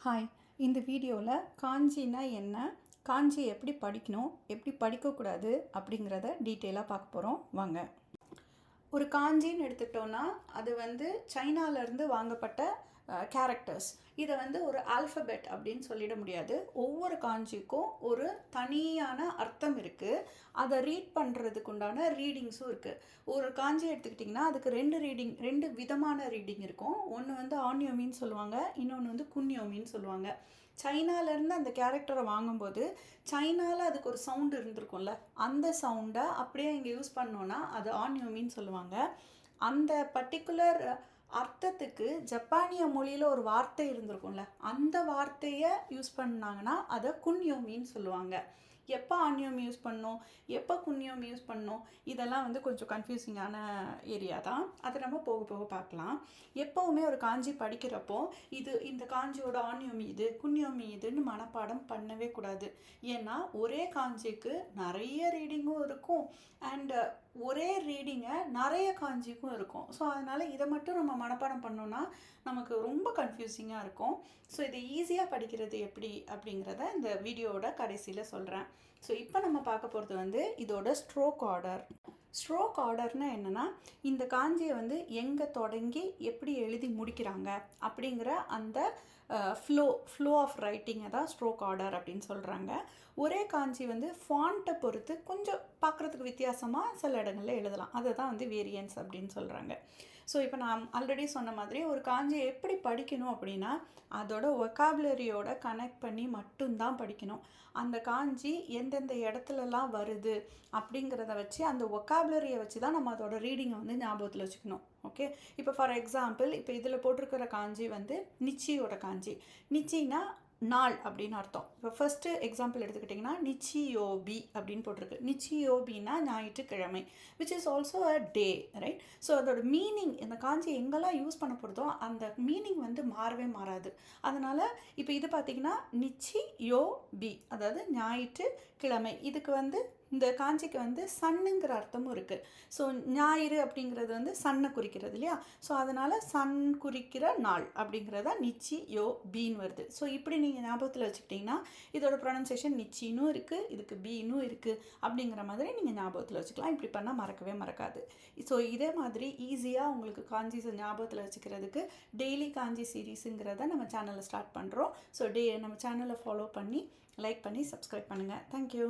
Hi, இந்த வீடியோவில் காஞ்சினா என்ன, காஞ்சி எப்படி படிக்கணும், எப்படி படிக்கக்கூடாது அப்படிங்கிறத டீட்டெயிலாக பார்க்க போகிறோம். வாங்க. ஒரு காஞ்சின்னு எடுத்துக்கிட்டோன்னா அது வந்து சைனாலேருந்து வாங்கப்பட்ட கேரக்டர்ஸ். இதை வந்து ஒரு ஆல்ஃபபெட் அப்படின்னு சொல்லிட முடியாது. ஒவ்வொரு காஞ்சிக்கும் ஒரு தனியான அர்த்தம் இருக்குது. அதை ரீட் பண்ணுறதுக்கு உண்டான ரீடிங்ஸும் இருக்குது. ஒரு காஞ்சி எடுத்துக்கிட்டிங்கன்னா அதுக்கு ரெண்டு விதமான ரீடிங் இருக்கும். ஒன்று வந்து ஆன்யோமின்னு சொல்லுவாங்க, இன்னொன்று வந்து குன்யோமின்னு சொல்லுவாங்க. சைனாலேருந்து அந்த கேரக்டரை வாங்கும்போது சைனாவில் அதுக்கு ஒரு சவுண்டு இருந்திருக்கும்ல, அந்த சவுண்டை அப்படியே இங்கே யூஸ் பண்ணோன்னா அது ஆன்யோமின்னு சொல்லுவாங்க. அந்த பர்டிகுலர் அர்த்தத்துக்கு ஜப்பானிய மொழியில் ஒரு வார்த்தை இருந்திருக்கும்ல, அந்த வார்த்தையை யூஸ் பண்ணாங்கன்னா அதை குன்யோமின்னு சொல்லுவாங்க. எப்போ ஆன்யோமி யூஸ் பண்ணணும், எப்போ குன்யோமி யூஸ் பண்ணணும், இதெல்லாம் வந்து கொஞ்சம் கன்ஃபியூசிங்கான ஏரியா தான். அதை நம்ம போக போக பார்க்கலாம். எப்போவுமே ஒரு காஞ்சி படிக்கிறப்போ இந்த காஞ்சியோட ஆன்யோமி இது, குன்யோமி இதுன்னு மனப்பாடம் பண்ணவே கூடாது. ஏன்னா ஒரே காஞ்சிக்கு நிறைய ரீடிங்கும் இருக்கும் அண்டு ஒரே ரீடிங்கை நிறைய காஞ்சிக்கும் இருக்கும். ஸோ அதனால் இதை மட்டும் நம்ம மனப்பாடம் பண்ணோன்னா நமக்கு ரொம்ப கன்ஃபியூசிங்காக இருக்கும். ஸோ இதை ஈஸியாக படிக்கிறது எப்படி அப்படிங்கிறத இந்த வீடியோவோட கடைசியில் சொல்கிறேன். ஸோ இப்போ நம்ம பார்க்க போகிறது வந்து இதோட ஸ்ட்ரோக் ஆர்டர். ஸ்ட்ரோக் ஆர்டர்னா என்னென்னா, இந்த காஞ்சியை வந்து எங்கே தொடங்கி எப்படி எழுதி முடிக்கிறாங்க அப்படிங்கிற அந்த ஃப்ளோ ஆஃப் ரைட்டிங்கை தான் ஸ்ட்ரோக் ஆர்டர் அப்படின்னு சொல்கிறாங்க. ஒரே காஞ்சி வந்து ஃபாண்ட்டை பொறுத்து கொஞ்சம் பார்க்குறதுக்கு வித்தியாசமாக சில இடங்களில் எழுதலாம். அதை தான் வந்து வேரியன்ஸ் அப்படின்னு சொல்கிறாங்க. ஸோ இப்போ நான் ஆல்ரெடி சொன்ன மாதிரி ஒரு காஞ்சியை எப்படி படிக்கணும் அப்படின்னா அதோட ஒக்காபுலரியோட கனெக்ட் பண்ணி மட்டும்தான் படிக்கணும். அந்த காஞ்சி எந்தெந்த இடத்துலலாம் வருது அப்படிங்கிறத வச்சு அந்த ஒக்காபுலரியை வச்சு தான் நம்ம அதோட ரீடிங்கை வந்து ஞாபகத்தில் வச்சுக்கணும். ஓகே, இப்போ ஃபார் எக்ஸாம்பிள் இப்போ இதில் போட்டிருக்கிற காஞ்சி வந்து நிச்சியோட காஞ்சி. நிச்சின்னா நாள் அப்படின்னு அர்த்தம். இப்போ ஃபஸ்ட்டு எக்ஸாம்பிள் எடுத்துக்கிட்டிங்கன்னா நிச்சியோபி அப்படின்னு போட்டிருக்கு. நிச்சியோபின்னா ஞாயிற்றுக்கிழமை, which is also a day, right? So அதோட மீனிங், இந்த காஞ்சி எங்கெல்லாம் யூஸ் பண்ண போகிறதோ அந்த மீனிங் வந்து மாறவே மாறாது. அதனால் இப்போ இது பார்த்திங்கன்னா நிச்சியோபி, அதாவது ஞாயிற்றுக்கிழமை. இதுக்கு வந்து இந்த காஞ்சிக்கு வந்து சன்னுங்கிற அர்த்தமும் இருக்குது. ஸோ ஞாயிறு அப்படிங்கிறது வந்து சன்னை குறிக்கிறது இல்லையா? ஸோ அதனால் சன் குறிக்கிற நாள் அப்படிங்கிறதா நிச்சி யோ பீன்னு வருது. ஸோ இப்படி நீங்கள் ஞாபகத்தில் வச்சுக்கிட்டிங்கன்னா இதோட ப்ரொனன்சியேஷன் நிச்சின்னும் இருக்குது, இதுக்கு பீனும் இருக்குது அப்படிங்கிற மாதிரி நீங்கள் ஞாபகத்தில் வச்சுக்கலாம். இப்படி பண்ணால் மறக்கவே மறக்காது. ஸோ இதே மாதிரி ஈஸியாக உங்களுக்கு காஞ்சிஸை ஞாபகத்தில் வச்சுக்கிறதுக்கு டெய்லி காஞ்சி சீரீஸுங்கிறத நம்ம சேனலில் ஸ்டார்ட் பண்ணுறோம். ஸோ நம்ம சேனலை ஃபாலோ பண்ணி லைக் பண்ணி சப்ஸ்கிரைப் பண்ணுங்கள். தேங்க்யூ.